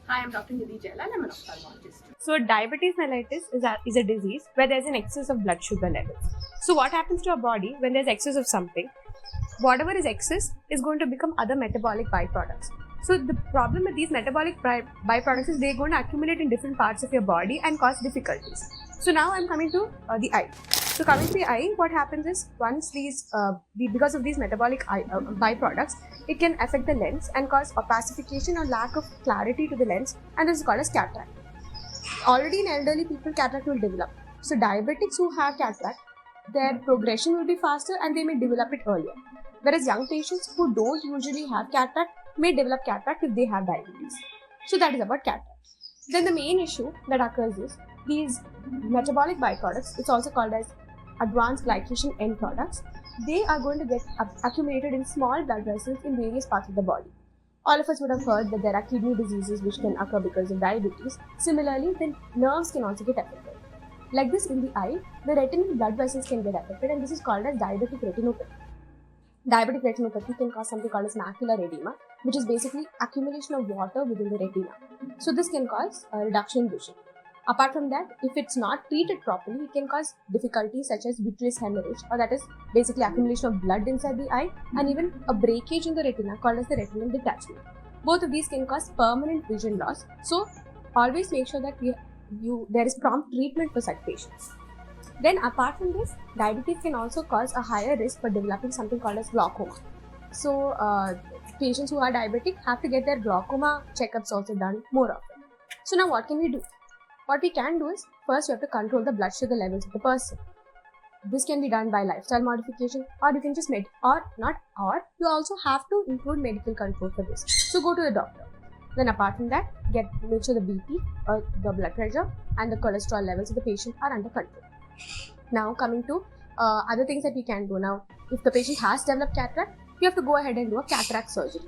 Hi, I'm Dr. Nidhi Jailal. I'm an ophthalmologist. So diabetes mellitus is a disease where there's an excess of blood sugar levels. So what happens to our body when there's excess of something? Whatever is excess is going to become other metabolic byproducts. So the problem with these metabolic byproducts is they're going to accumulate in different parts of your body and cause difficulties. So now I'm coming to the eye. So coming to the eye, what happens is once because of these metabolic byproducts, it can affect the lens and cause opacification or lack of clarity to the lens, and this is called as cataract. Already in elderly people, cataract will develop. So diabetics who have cataract, their progression will be faster and they may develop it earlier. Whereas young patients who don't usually have cataract may develop cataract if they have diabetes. So that is about cataract. Then the main issue that occurs is these metabolic byproducts, it's also called as advanced glycation end products. They are going to get accumulated in small blood vessels in various parts of the body. All of us would have heard that there are kidney diseases which can occur because of diabetes. Similarly, the nerves can also get affected. Like this in the eye, the retinal blood vessels can get affected, and this is called as diabetic retinopathy. Diabetic retinopathy can cause something called as macular edema, which is basically accumulation of water within the retina. So this can cause a reduction in vision. Apart from that, if it's not treated properly, it can cause difficulties such as vitreous hemorrhage, or that is basically accumulation of blood inside the eye, and even a breakage in the retina called as the retinal detachment. Both of these can cause permanent vision loss. So always make sure that there is prompt treatment for such patients. Then apart from this, diabetes can also cause a higher risk for developing something called as glaucoma. So patients who are diabetic have to get their glaucoma checkups also done more often. So now what can we do? What we can do is, first you have to control the blood sugar levels of the person. This can be done by lifestyle modification, or you can just you also have to include medical control for this. So go to the doctor. Then apart from that, make sure the BP or the blood pressure and the cholesterol levels of the patient are under control. Now coming to other things that we can do. Now, if the patient has developed cataract, you have to go ahead and do a cataract surgery.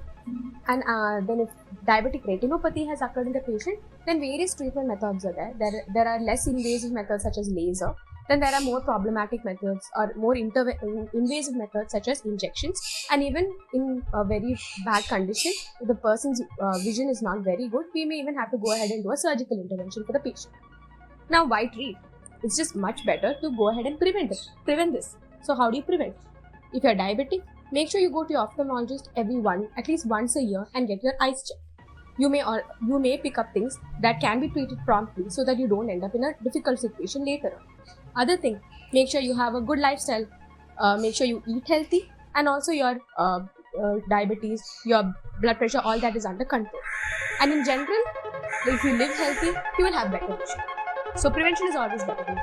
And then if diabetic retinopathy has occurred in the patient, then various treatment methods are there. There are less invasive methods such as laser. Then there are more problematic methods or more invasive methods such as injections. And even in a very bad condition, if the person's vision is not very good, we may even have to go ahead and do a surgical intervention for the patient. Now, why treat? It's just much better to go ahead and prevent this. So how do you prevent? If you're diabetic, make sure you go to your ophthalmologist at least once a year and get your eyes checked. You may pick up things that can be treated promptly so that you don't end up in a difficult situation later on. Other thing, make sure you have a good lifestyle. Make sure you eat healthy, and also your diabetes, your blood pressure, all that is under control. And in general, if you live healthy, you will have better vision. So prevention is always better than